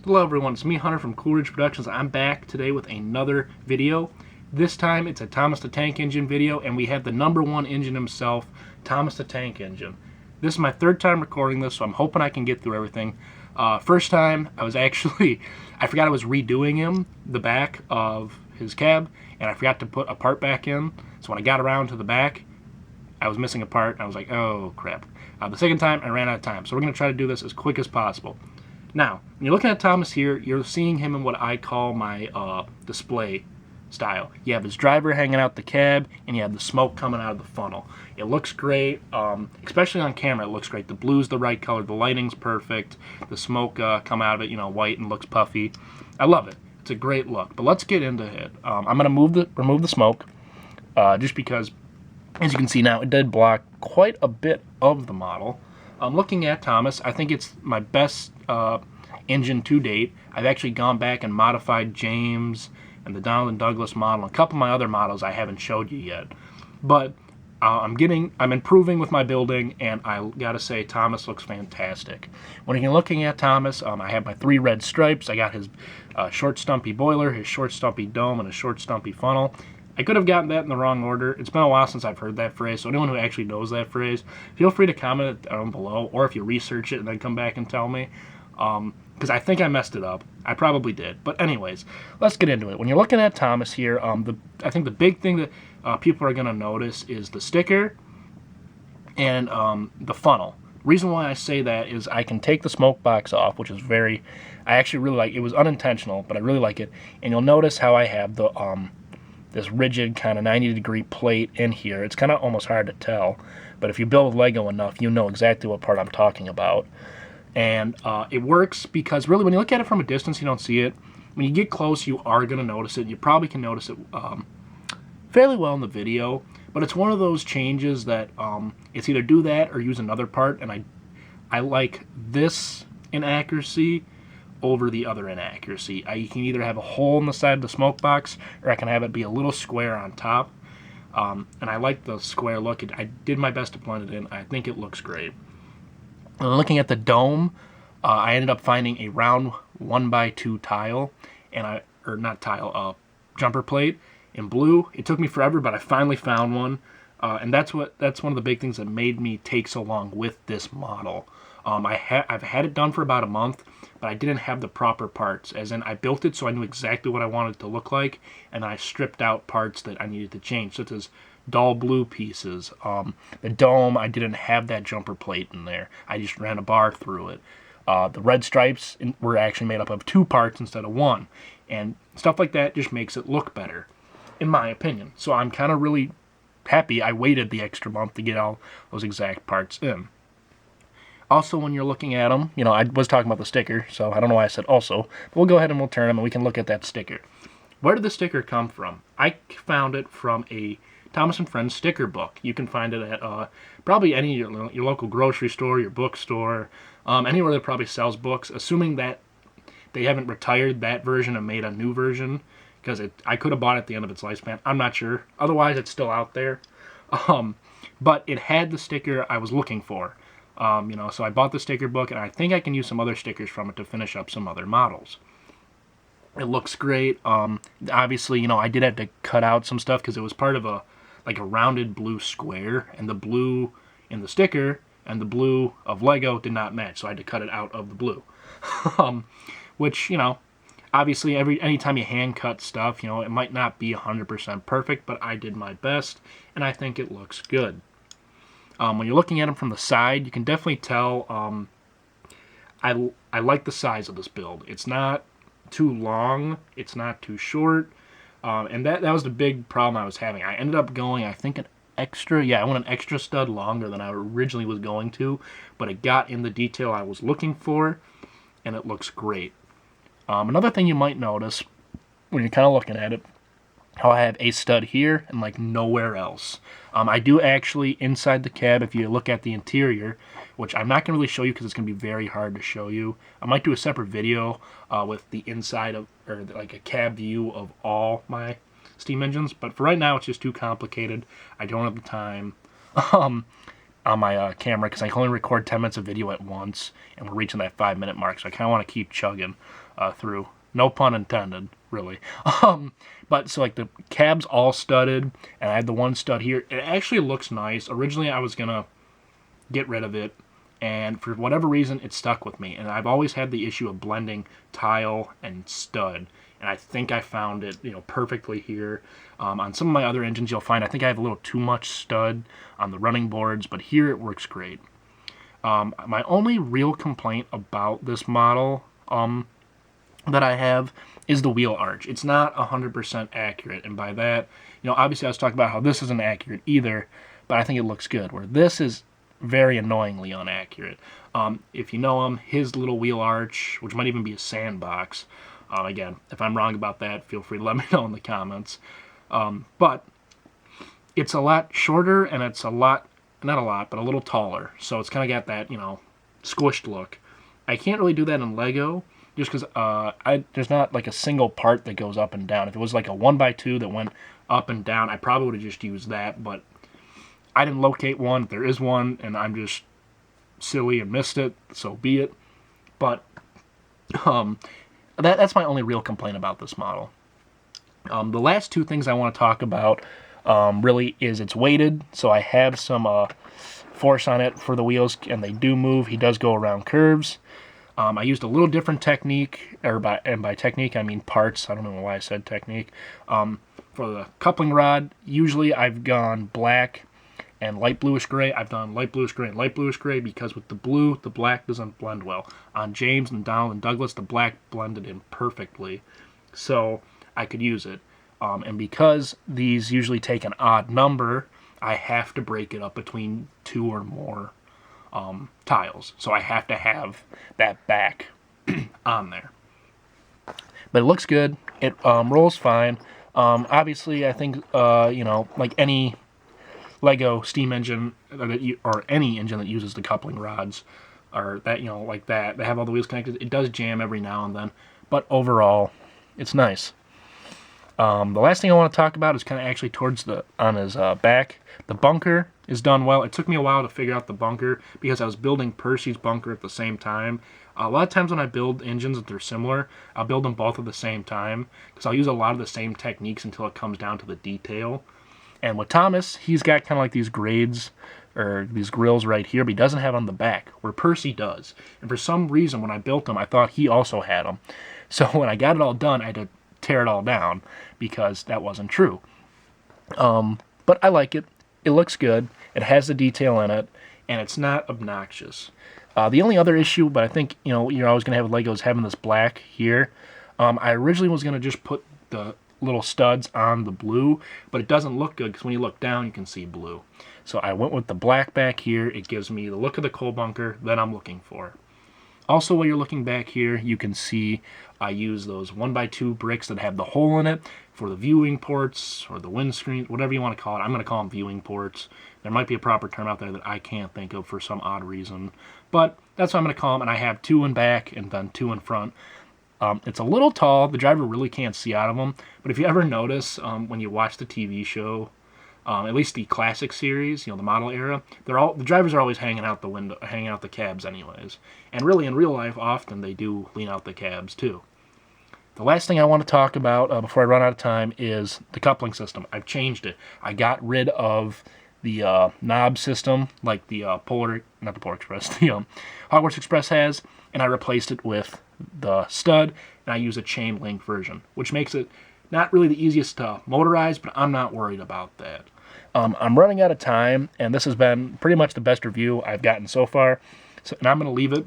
Hello everyone, it's me Hunter from Coolridge Productions. I'm back today with another video. This time it's a Thomas the Tank Engine video, and we have the #1 engine himself, Thomas the Tank Engine. This is my third time recording this, so I'm hoping I can get through everything. First time, I forgot I was redoing the back of his cab, and I forgot to put a part back in. So when I got around to the back, I was missing a part, and I was like, oh crap. The second time, I ran out of time, so we're going to try to do this as quick as possible. Now, when you're looking at Thomas here, you're seeing him in what I call my display style. You have his driver hanging out the cab, and you have the smoke coming out of the funnel. It looks great, especially on camera. It looks great. The blue's the right color, the lighting's perfect, the smoke come out of it, white and looks puffy. I love it. It's a great look. But let's get into it. I'm going to remove the smoke, just because, as you can see now, it did block quite a bit of the model. Looking at Thomas, I think it's my best engine to date. I've actually gone back and modified James and the Donald and Douglas model. A couple of my other models I haven't showed you yet. But I'm improving with my building, and I gotta say, Thomas looks fantastic. When you're looking at Thomas, I have my 3 red stripes. I got his short stumpy boiler, his short stumpy dome, and a short stumpy funnel. I could have gotten that in the wrong order. It's been a while since I've heard that phrase, so anyone who actually knows that phrase, feel free to comment it down below, or if you research it and then come back and tell me, because I think I messed it up. I probably did. But anyways, let's get into it. When you're looking at Thomas here, I think the big thing that people are going to notice is the sticker and the funnel. The reason why I say that is I can take the smoke box off, which is I actually really like. It was unintentional, but I really like it. And you'll notice how I have the this rigid kind of 90-degree plate in here. It's kind of almost hard to tell, but if you build Lego enough, you know exactly what part I'm talking about. And it works because really when you look at it from a distance, you don't see it. When you get close, you are going to notice it. You probably can notice it fairly well in the video, but it's one of those changes that it's either do that or use another part, and I like this inaccuracy over the other inaccuracy. You can either have a hole in the side of the smoke box, or I can have it be a little square on top. And I like the square look. I did my best to blend it in. I think it looks great. Looking at the dome, I ended up finding a round 1x2 tile, jumper plate in blue. It took me forever, but I finally found one. And that's one of the big things that made me take so long with this model. I've had it done for about a month, but I didn't have the proper parts. As in, I built it so I knew exactly what I wanted it to look like, and I stripped out parts that I needed to change, such as dull blue pieces. The dome, I didn't have that jumper plate in there. I just ran a bar through it. The red stripes were actually made up of 2 parts instead of 1, and stuff like that just makes it look better, in my opinion. So I'm kind of really happy I waited the extra month to get all those exact parts in. Also, when you're looking at them, I was talking about the sticker, so I don't know why I said also, but we'll go ahead and we'll turn them and we can look at that sticker. Where did the sticker come from? I found it from a Thomas & Friends sticker book. You can find it at probably any your local grocery store, your bookstore, anywhere that probably sells books, assuming that they haven't retired that version and made a new version, because I could have bought it at the end of its lifespan. I'm not sure. Otherwise, it's still out there. But it had the sticker I was looking for. So I bought the sticker book, and I think I can use some other stickers from it to finish up some other models. It looks great. Obviously, I did have to cut out some stuff because it was part of a rounded blue square, and the blue in the sticker and the blue of Lego did not match, so I had to cut it out of the blue. Which, obviously anytime you hand cut stuff, it might not be 100% perfect, but I did my best, and I think it looks good. When you're looking at them from the side, you can definitely tell I like the size of this build. It's not too long, it's not too short, and that was the big problem I was having. I ended up going, I think, I went an extra stud longer than I originally was going to, but it got in the detail I was looking for, and it looks great. Another thing you might notice when you're kind of looking at it, how I have a stud here and nowhere else. I do actually, inside the cab, if you look at the interior, which I'm not going to really show you because it's going to be very hard to show you. I might do a separate video with the inside of, or a cab view of all my steam engines, but for right now it's just too complicated. I don't have the time. on my camera because I can only record 10 minutes of video at once, and we're reaching that 5-minute mark, so I kind of want to keep chugging through. No pun intended, really. But so like the cab's all studded, and I have the one stud here. It actually looks nice. Originally, I was gonna get rid of it, and for whatever reason, it stuck with me. And I've always had the issue of blending tile and stud, and I think I found it, perfectly here. On some of my other engines, you'll find I think I have a little too much stud on the running boards, but here it works great. My only real complaint about this model that I have is the wheel arch. It's not 100% accurate, and by that, obviously I was talking about how this isn't accurate either, but I think it looks good, where this is very annoyingly inaccurate. If you know him, his little wheel arch, which might even be a sandbox, again, if I'm wrong about that, feel free to let me know in the comments. But it's a lot shorter, and it's a lot, not a lot, but a little taller, so it's kind of got that, squished look. I can't really do that in Lego, just because there's not like a single part that goes up and down. If it was like a 1x2 that went up and down, I probably would have just used that, but I didn't locate one. There is one, and I'm just silly and missed it, so be it. But that's my only real complaint about this model. The last two things I want to talk about really is it's weighted, so I have some force on it for the wheels, and they do move. He does go around curves. I used a little different technique, and by technique I mean parts. I don't know why I said technique. For the coupling rod, usually I've gone black and light bluish gray. I've done light bluish gray and light bluish gray because with the blue, the black doesn't blend well. On James and Donald and Douglas, the black blended in perfectly, so I could use it. And because these usually take an odd number, I have to break it up between 2 or more tiles. So I have to have that back on there. But it looks good. It rolls fine. Obviously, I think, like any Lego steam engine or any engine that uses the coupling rods or that, like that, they have all the wheels connected, it does jam every now and then. But overall, it's nice. The last thing I want to talk about is kind of actually on his back. The bunker is done well. It took me a while to figure out the bunker because I was building Percy's bunker at the same time. A lot of times when I build engines that are similar, I'll build them both at the same time because I'll use a lot of the same techniques until it comes down to the detail. And with Thomas, he's got kind of like these grades or these grills right here, but he doesn't have on the back, where Percy does. And for some reason, when I built them, I thought he also had them. So when I got it all done, I had to tear it all down because that wasn't true. But I like it. It looks good. It has the detail in it, and it's not obnoxious. The only other issue, but I think you're always going to have with Legos having this black here. I originally was going to just put the little studs on the blue, but it doesn't look good because when you look down, you can see blue. So I went with the black back here. It gives me the look of the coal bunker that I'm looking for. Also, while you're looking back here, you can see I use those 1x2 bricks that have the hole in it for the viewing ports or the windscreen, whatever you want to call it. I'm going to call them viewing ports. There might be a proper term out there that I can't think of for some odd reason, but that's what I'm going to call them, and I have 2 in back and then 2 in front. It's a little tall. The driver really can't see out of them, but if you ever notice when you watch the TV show, at least the classic series, the model era, the drivers are always hanging out the window, hanging out the cabs anyways. And really, in real life, often they do lean out the cabs too. The last thing I want to talk about before I run out of time is the coupling system. I've changed it. I got rid of the knob system like the Hogwarts Express has, and I replaced it with the stud, and I use a chain link version, which makes it not really the easiest to motorize, but I'm not worried about that. I'm running out of time, and this has been pretty much the best review I've gotten so far, and I'm going to leave it.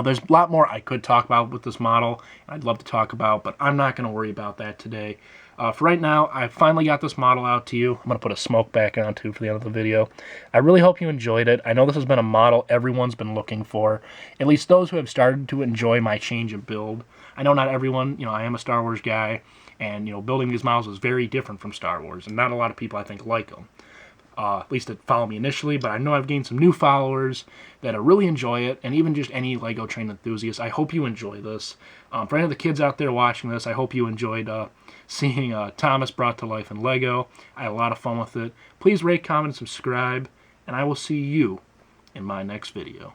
There's a lot more I could talk about with this model, I'd love to talk about, but I'm not going to worry about that today. For right now, I finally got this model out to you. I'm going to put a smoke back on too for the end of the video. I really hope you enjoyed it. I know this has been a model everyone's been looking for, at least those who have started to enjoy my change of build. I know not everyone, I am a Star Wars guy, and building these models is very different from Star Wars, and not a lot of people I think like them. At least that follow me initially, but I know I've gained some new followers that really enjoy it, and even just any Lego train enthusiasts. I hope you enjoy this. For any of the kids out there watching this, I hope you enjoyed seeing Thomas brought to life in Lego. I had a lot of fun with it. Please rate, comment, and subscribe, and I will see you in my next video.